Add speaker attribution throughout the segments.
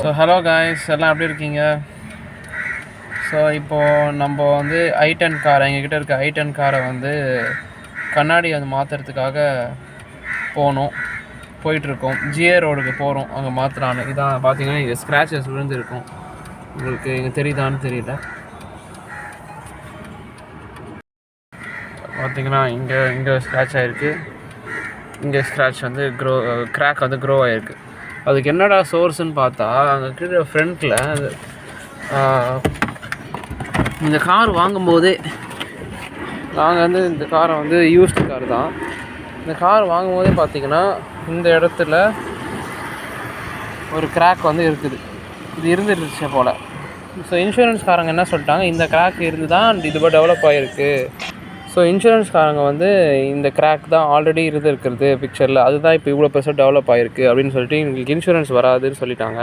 Speaker 1: So hello guys, எல்லாம் எப்படி இருக்கீங்க? ஸோ இப்போது நம்ம வந்து i10 காரை, எங்ககிட்ட இருக்க i10 காரை வந்து கண்ணாடி வந்து மாற்றுறதுக்காக போயிட்டுருக்கோம். ஜிஏ ரோடுக்கு போகிறோம், அங்கே மாற்றலான்னு. இதான் பார்த்தீங்கன்னா இங்கே ஸ்க்ராச்சஸ் விழுந்துருக்கும். உங்களுக்கு இங்கே தெரியுதான்னு தெரியல. பார்த்தீங்கன்னா இங்கே ஸ்க்ராட்ச் ஆகிருக்கு. இங்கே ஸ்க்ராட்ச் வந்து கிராக் வந்து க்ரோ ஆகிருக்கு. அதுக்கு என்னடா சோர்ஸுன்னு பார்த்தா, அங்கே கீழே ஃப்ரண்ட்டில் இந்த கார் வாங்கும்போதே நாங்கள் வந்து இந்த காரை வந்து யூஸ்டு கார் தான். இந்த கார் வாங்கும்போதே பார்த்தீங்கன்னா இந்த இடத்துல ஒரு கிராக் வந்து இருக்குது. இது இருந்துருச்சு போல். ஸோ இன்சூரன்ஸ்காரங்க என்ன சொல்லிட்டாங்க, இந்த கிராக் இருந்து தான் இதுவாக டெவலப் ஆகிருக்கு. ஸோ இன்சூரன்ஸ்காரங்க வந்து இந்த கிராக் தான் ஆல்ரெடி இருந்திருக்கிறது பிக்சரில், அதுதான் இப்போ இவ்வளோ பெருசாக டெவலப் ஆகிருக்கு அப்படின்னு சொல்லிட்டு எங்களுக்கு இன்சூரன்ஸ் வராதுன்னு சொல்லிட்டாங்க.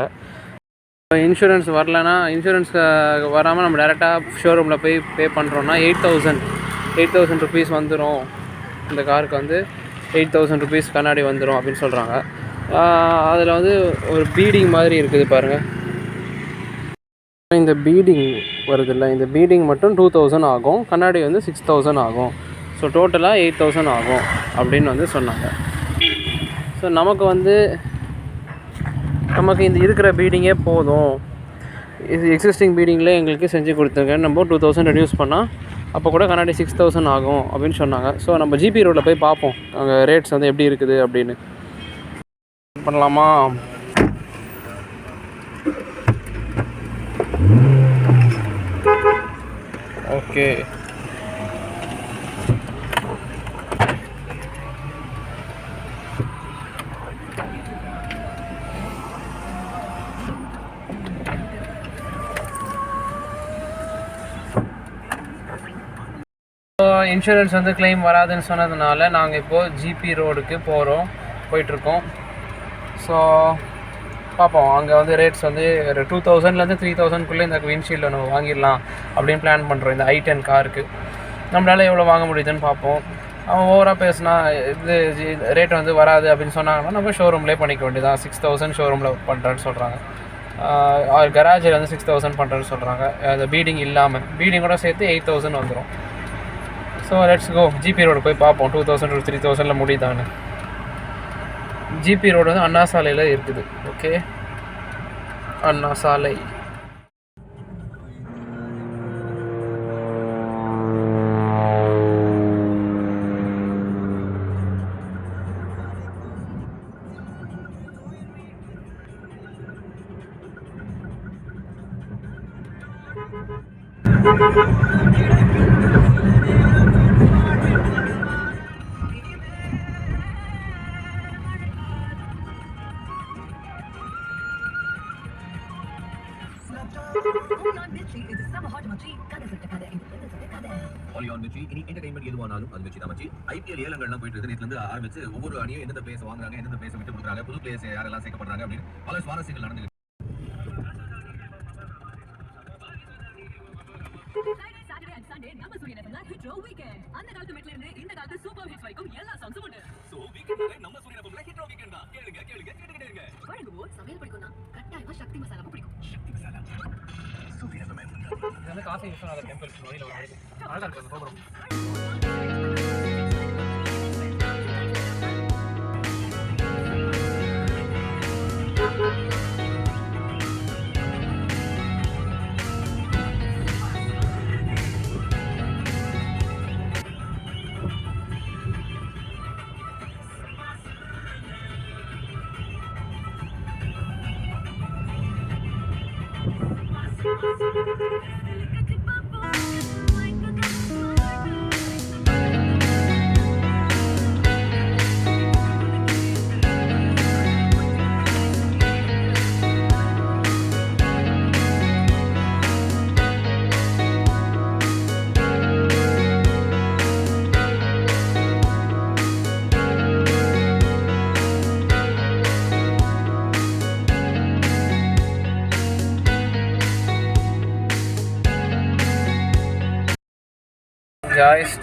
Speaker 1: இன்சூரன்ஸ் வரலன்னா, இன்சூரன்ஸ் வராமல் நம்ம டேரெக்டாக ஷோரூமில் போய் பே பண்ணுறோன்னா 8,000 ருபீஸ் வந்துடும். இந்த காருக்கு வந்து 8,000 ருபீஸ் கண்ணாடி வந்துடும் அப்படின்னு சொல்கிறாங்க. அதில் வந்து ஒரு பீடிங் மாதிரி இருக்குது பாருங்கள். இந்த பீடிங் வருதில்ல, இந்த பீடிங் மட்டும் 2,000 ஆகும், கண்ணாடி வந்து 6,000 ஆகும். ஸோ டோட்டலாக 8,000 ஆகும் அப்படின்னு வந்து சொன்னாங்க. ஸோ நமக்கு இந்த இருக்கிற பீடிங்கே போதும், இது எக்ஸிஸ்டிங் பீடிங்கில் எங்களுக்கு செஞ்சு கொடுத்துருங்க, நம்ம 2,000 ரெடியூஸ் பண்ணால் அப்போ கூட கண்ணாடி 6,000 ஆகும் அப்படின்னு சொன்னாங்க. ஸோ நம்ம ஜிபி ரோட்டில் போய் பார்ப்போம் அங்கே ரேட்ஸ் வந்து எப்படி இருக்குது அப்படின்னு. பண்ணலாமா? ஓகே, இன்சூரன்ஸ் வந்து கிளைம் வராதுன்னு சொன்னதுனால நாங்கள் இப்போது ஜிபி ரோடுக்கு போயிட்டுருக்கோம். ஸோ பார்ப்போம், அங்கே வந்து ரேட்ஸ் வந்து 2,000லேருந்து 3,000க்குள்ளே இந்த விண்ட்ஷீல்டு நம்ம வாங்கிடலாம் அப்படின்னு பிளான் பண்ணுறோம். இந்த i10 காருக்கு நம்மளால் எவ்வளோ வாங்க முடியுதுன்னு பார்ப்போம். அவன் ஓவராக பேசினா இது ரேட் வந்து வராது அப்படின்னு சொன்னாங்கன்னா நம்ம ஷோரூம்லேயே பண்ணிக்க வேண்டியதான். 6,000 ஷோரூமில் பண்ணுறேன்னு சொல்கிறாங்க. கராஜில் வந்து 6,000 பண்ணுறேன்னு சொல்கிறாங்க. அந்த பீடிங் இல்லாமல், பீடிங்கோட சேர்த்து 8,000 வந்துடும். So let's go, GP road போய் பார்ப்போம் 2,000 to 3,000 முடியுதான்னு. ஜிபி ரோடு வந்து அண்ணா சாலையில் இருக்குது. ஓகே, அண்ணா சாலை.
Speaker 2: ஐபிஎல் ஏலங்கள்லாம் போயிட்டு இருக்கு. நேற்றுல ஆரம்பிச்சு ஒவ்வொரு அணியும் எந்தெந்த பிளேஸ் வாங்குறாங்க, எந்தெந்த பிளேஸ் விட்டு கொடுக்குறாங்க, புது பிளேஸ் யாரெல்லாம் சேர்க்கப்படுறாங்க அப்படின்னு பல சுவாரஸ்யங்கள் நடந்து. காசை யூஸ் பண்ணாத டெம்பிள்ஸ் வழியில் அழகாக இருக்கு அந்த கோபுரம்.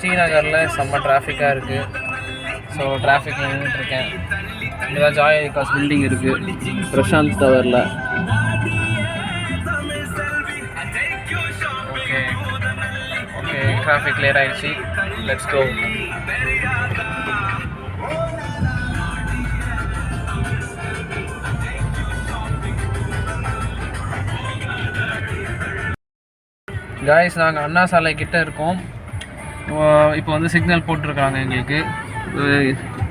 Speaker 2: ஸ்ரீநகரில் செம்ம டிராஃபிக்காக இருக்குது. ஸோ டிராஃபிக்கில் நின்றுட்டுருக்கேன். இங்கே தான் ஜாய் ஆலுகாஸ் பில்டிங் இருக்குது, பிரசாந்த் டவரில்.
Speaker 1: டிராஃபிக் கிளியர் ஆயிடுச்சு. Let's go. காய்ஸ், நாங்கள் அண்ணா சாலை கிட்டே இருக்கோம். இப்போ வந்து சிக்னல் போட்டிருக்காங்க எங்களுக்கு.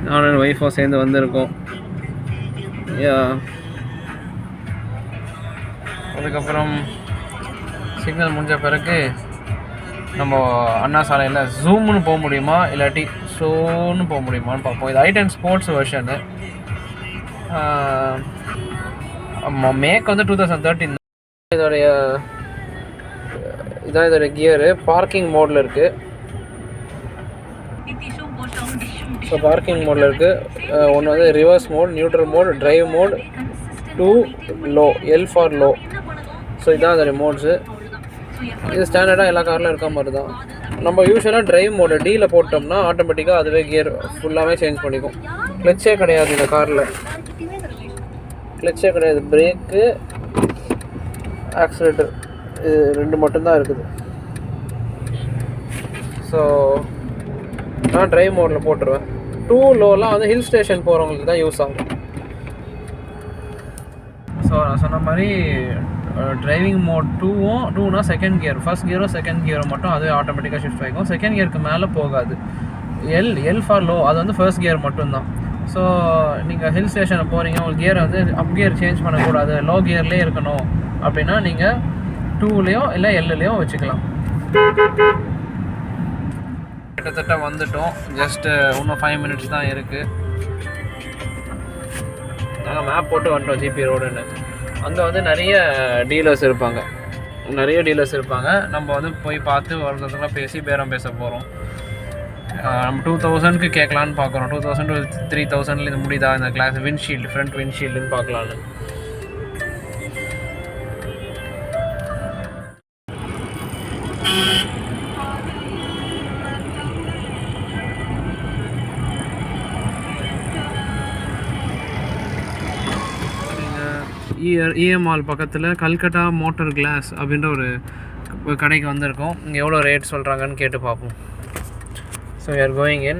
Speaker 1: நானும் ஒய்ஃபும் சேர்ந்து வந்திருக்கோம். அதுக்கப்புறம் சிக்னல் முடிஞ்ச பிறகு நம்ம அண்ணா சாலையில் ஜூம்னு போக முடியுமா இல்லாட்டி ஷோன்னு போக முடியுமான்னு பார்ப்போம். இது i10 ஸ்போர்ட்ஸ் வெர்ஷனு. மேக் வந்து 2013. இதான் இதோடைய கியரு. பார்க்கிங் மோடில் இருக்குது. ஸோ பார்க்கிங் மோடில் இருக்குது. ஒன்று வந்து reverse mode, neutral mode, drive mode, 2 low, L for low. So இதுதான் அதோடைய மோட்ஸு. இது ஸ்டாண்டர்டாக எல்லா காரிலும் இருக்க மாதிரி தான். நம்ம யூஸ்வலாக டிரைவ் மோடு டியில் போட்டோம்னா ஆட்டோமேட்டிக்காக அதுவே கியர் ஃபுல்லாகவே சேஞ்ச் பண்ணிக்கும். கிளச்சே கிடையாது இந்த காரில், கிளச்சே கிடையாது. பிரேக்கு, ஆக்சிலேட்டர், இது 2 மட்டும்தான் இருக்குது. ஸோ நான் டிரைவ் மோடில் போட்டுருவேன். 2 லோலாம் வந்து ஹில் ஸ்டேஷன் போகிறவங்களுக்கு தான் யூஸ் ஆகும். ஸோ நான் சொன்ன மாதிரி டிரைவிங் மோட் 2னா செகண்ட் கியர், ஃபர்ஸ்ட் கியரும் செகண்ட் கியரும் மட்டும் அதுவே ஆட்டோமேட்டிக்காக ஷிஃப்ட் ஆகிக்கும். செகண்ட் கியருக்கு மேலே போகாது. எல் ஃபார் லோ, அது வந்து ஃபர்ஸ்ட் கியர் மட்டும்தான். ஸோ நீங்கள் ஹில் ஸ்டேஷனில் போகிறீங்க, உங்களுக்கு கியரை வந்து அப் கியர் சேஞ்ச் பண்ணக்கூடாது, லோ கியர்லேயே இருக்கணும் அப்படின்னா நீங்கள் 2லேயோ இல்லை எல்லையோ வச்சுக்கலாம். கிட்டத்தட்ட வந்துட்டோம். ஜஸ்ட்டு இன்னும் 5 மினிட்ஸ் தான் இருக்குது. நாங்கள் மேப் போட்டு வந்துட்டோம் ஜிபி ரோடுன்னு. அங்கே வந்து நிறைய டீலர்ஸ் இருப்பாங்க. நம்ம வந்து போய் பார்த்து ஒருத்தவங்களாம் பேசி பேரம் பேச போகிறோம். நம்ம 2000க்கு கேட்கலான்னு பார்க்குறோம். 2000 to 3000 இது முடியுதா இந்த கிளாஸ் விண்ட்ஷீல்டு, ஃப்ரண்ட் விண்ட்ஷீல்டுன்னு பார்க்கலான்னு. இஎம்ஆல் பக்கத்தில் கல்கட்டா மோட்டர் கிளாஸ் அப்படின்ற ஒரு கடைக்கு வந்திருக்கோம். இங்கே எவ்வளோ ரேட் சொல்கிறாங்கன்னு கேட்டு பார்ப்போம். So we are going in.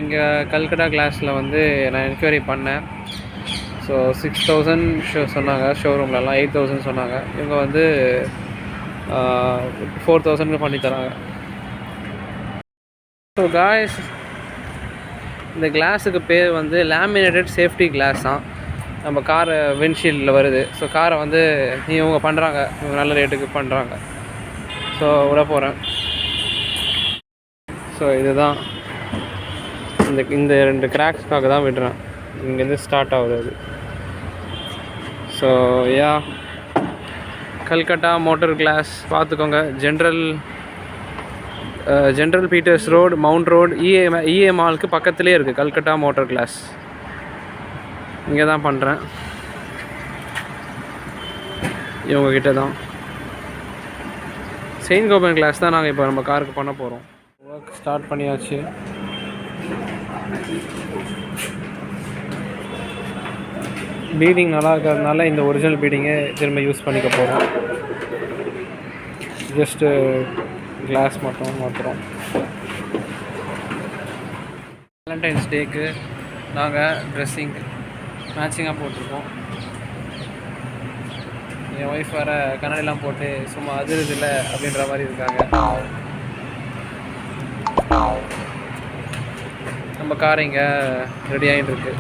Speaker 1: இங்கே கல்கட்டா கிளாஸில் வந்து நான் என்கொயரி பண்ணேன். ஸோ 6000 சொன்னாங்க, ஷோரூம்லலாம் 8000 சொன்னாங்க. இவங்க வந்து 4000 பண்ணி தராங்க. ஸோ காய்ஸ், இந்த கிளாஸுக்கு பேர் வந்து லேமினேட்டட் சேஃப்டி கிளாஸ் தான். நம்ம காரை விண்ட்ஷீல்டில் வருது. ஸோ காரை வந்து இவங்க பண்ணுறாங்க, இவங்க நல்ல ரேட்டுக்கு பண்ணுறாங்க. ஸோ விட போகிறேன். ஸோ இதுதான் இந்த 2 கிராக்ஸ்க்காக தான் விடுறேன். இங்கேருந்து ஸ்டார்ட் ஆகுது அது. ஸோ கல்கட்டா மோட்டர் கிளாஸ் பார்த்துக்கோங்க. General Peters road, mount road, இஎம்ஆலுக்கு பக்கத்துலேயே இருக்குது கல்கட்டா மோட்டர் கிளாஸ். இங்கே தான் பண்ணுறேன், இவங்கக்கிட்ட தான். செயின்ட் கோபன் கிளாஸ் தான் நாங்கள் இப்போ நம்ம காருக்கு பண்ண போகிறோம். ஒர்க் ஸ்டார்ட் பண்ணியாச்சு. பீடிங் நல்லா இருக்கிறதுனால இந்த ஒரிஜினல் பீடிங்கை திரும்ப யூஸ் பண்ணிக்க போகிறோம். ஜஸ்ட்டு கிளாஸ் மட்டும் மாற்றுறோம். வேலண்டைன்ஸ் டேக்கு நாங்கள் ட்ரெஸ்ஸிங் மேட்சிங்காக போட்டிருக்கோம். என் ஒய்ஃப் வேறு கண்ணாடிலாம் போட்டு சும்மா அதிருதில்லை அப்படின்ற மாதிரி இருக்காங்க. நம்ம கார் இங்கே ரெடி ஆகிட்டு இருக்கு.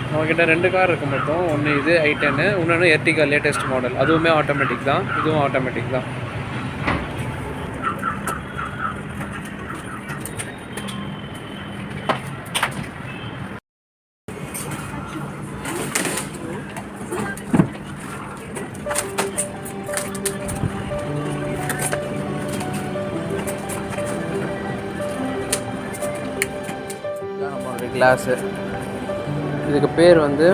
Speaker 1: நம்மக்கிட்ட 2 கார் இருக்குது மொத்தம். ஒன்று இது i10, இன்னொன்று எர்டிகா லேட்டஸ்ட் மாடல். அதுவுமே ஆட்டோமேட்டிக் தான், இதுவும் ஆட்டோமேட்டிக் தான். நம்மளுடைய கிளாஸு, இதுக்கு பேர் வந்து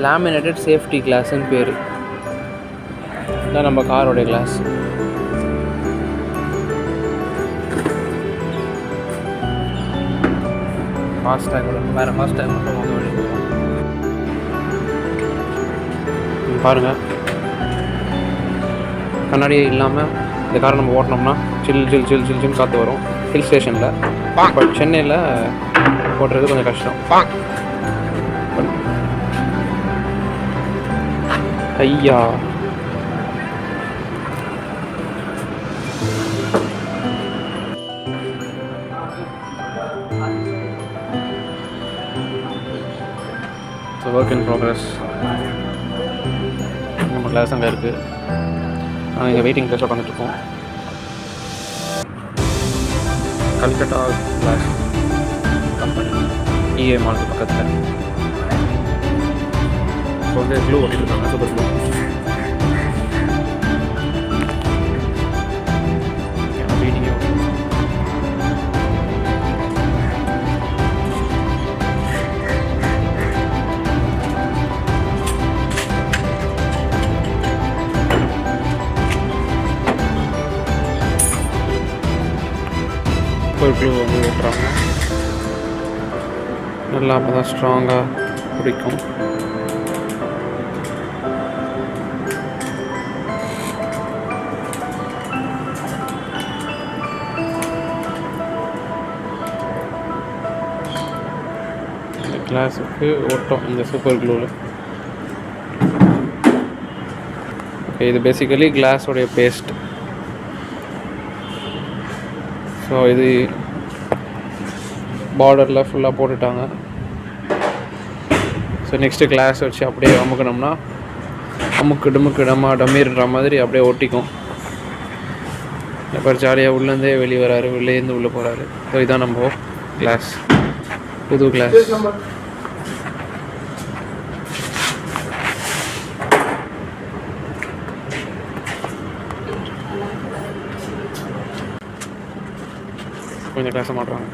Speaker 1: லேமினேட்டட் சேஃப்டி கிளாஸ்ன்னு பேர். இதான் நம்ம காரோடைய கிளாஸ். ஃபாஸ்டேக் வேறு ஃபாஸ்டேக் மட்டும் வாங்க வேண்டியது பாருங்கள். கண்ணாடியே இல்லாமல் இந்த காரை நம்ம ஓட்டினோம்னா சில் சில் சில் சில் சில் காற்று வரும் ஹில் ஸ்டேஷனில். பட் சென்னையில் ஓட்டுறது கொஞ்சம் கஷ்டம். ஐயா ஒர்க் இன் ப்ரோக்ரஸ். நம்ம கிளாஸ் அங்கே இருக்குது. நாங்கள் இங்கே வெயிட்டிங் ப்ளேஸில் உட்காந்துட்ருக்கோம். கல்கட்டா கிளாஸ் கம்பெனி இஏ மாலுக்கு பக்கத்தில். இப்போ வந்து க்ளூ ஓட்டிகிட்ருக்காங்க, super glue. Video super glue வந்து ஓட்டுறாங்க. நல்லா அப்போ தான் ஸ்ட்ராங்காக பிடிக்கும். இந்த கிளாஸுக்கு ஓட்டம் இந்த சூப்பர் க்ளூவில். ஓகே, இது பேசிக்கலி கிளாஸோடைய பேஸ்ட். ஸோ இது பார்டரில் ஃபுல்லாக போட்டுட்டாங்க. ஸோ நெக்ஸ்ட்டு கிளாஸ் வச்சு அப்படியே அமுக்கணும்னா அமுக்கு டம்மீர்ன்ற மாதிரி அப்படியே ஒட்டிக்கும். இப்போ ஜாலியாக உள்ளேருந்தே வெளியே வராரு, உள்ளேருந்து உள்ளே போகிறாரு. ஸோ இதுதான் நம்ம கிளாஸ், புது கிளாஸ். கொஞ்சம் கிளாஸை மாட்டுறாங்க.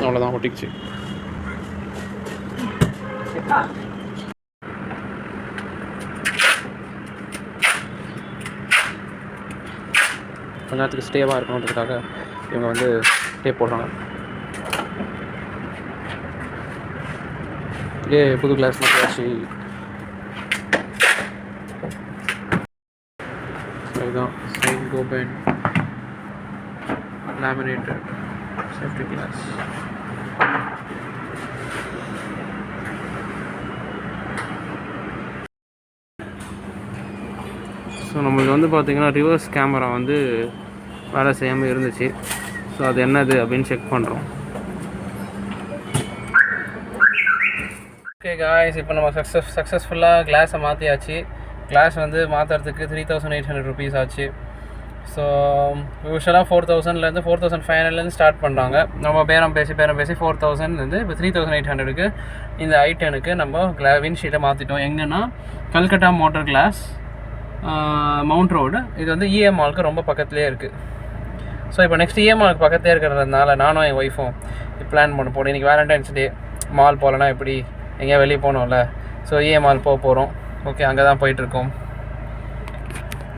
Speaker 1: அவ்வளோதான், ஒட்டிக்குச்சு. கொஞ்ச நேரத்துக்கு ஸ்டேவாக இருக்கணுன்றதுக்காக இவங்க வந்து டேப் போடுறாங்க. புது கிளாஸ் மாற்றியாச்சு. இதுதான் Saint Gobain laminated safety glass. So நம்மளுக்கு வந்து பார்த்திங்கன்னா ரிவர்ஸ் கேமரா வந்து வேலை செய்யாமல் இருந்துச்சு. ஸோ அது என்னது அப்படின்னு செக் பண்ணுறோம். ஓகே காய்ஸ், இப்போ நம்ம சக்ஸஸ்ஃபுல்லாக கிளாஸை மாற்றியாச்சு. கிளாஸ் வந்து மாற்றுறதுக்கு 3800 rupees ஆச்சு. ஸோ யூஸ்வலாக 4000லேருந்து 4500லேருந்து ஸ்டார்ட் பண்ணுறாங்க. நம்ம பேரம் பேசி 4000 இப்போ 3800க்கு இந்த i10க்கு நம்ம விண்ட்ஷீட்டை மாற்றிட்டோம். எங்கன்னா Calcutta motor glass, mount road. இது வந்து இஏ மாலுக்கு ரொம்ப பக்கத்துலேயே இருக்குது. ஸோ இப்போ நெக்ஸ்ட் இஏ மாலுக்கு பக்கத்துலேயே இருக்கிறதுனால நானும் என் ஒய்ஃபும் பிளான் பண்ண போகிறோம். இன்றைக்கி வேலண்டைன்ஸ் டே, மால் போகலன்னா எப்படி, எங்கேயா வெளியே போகணும்ல. ஸோ இஏ மால் போக போகிறோம். ஓகே, அங்கே தான் போயிட்டுருக்கோம்.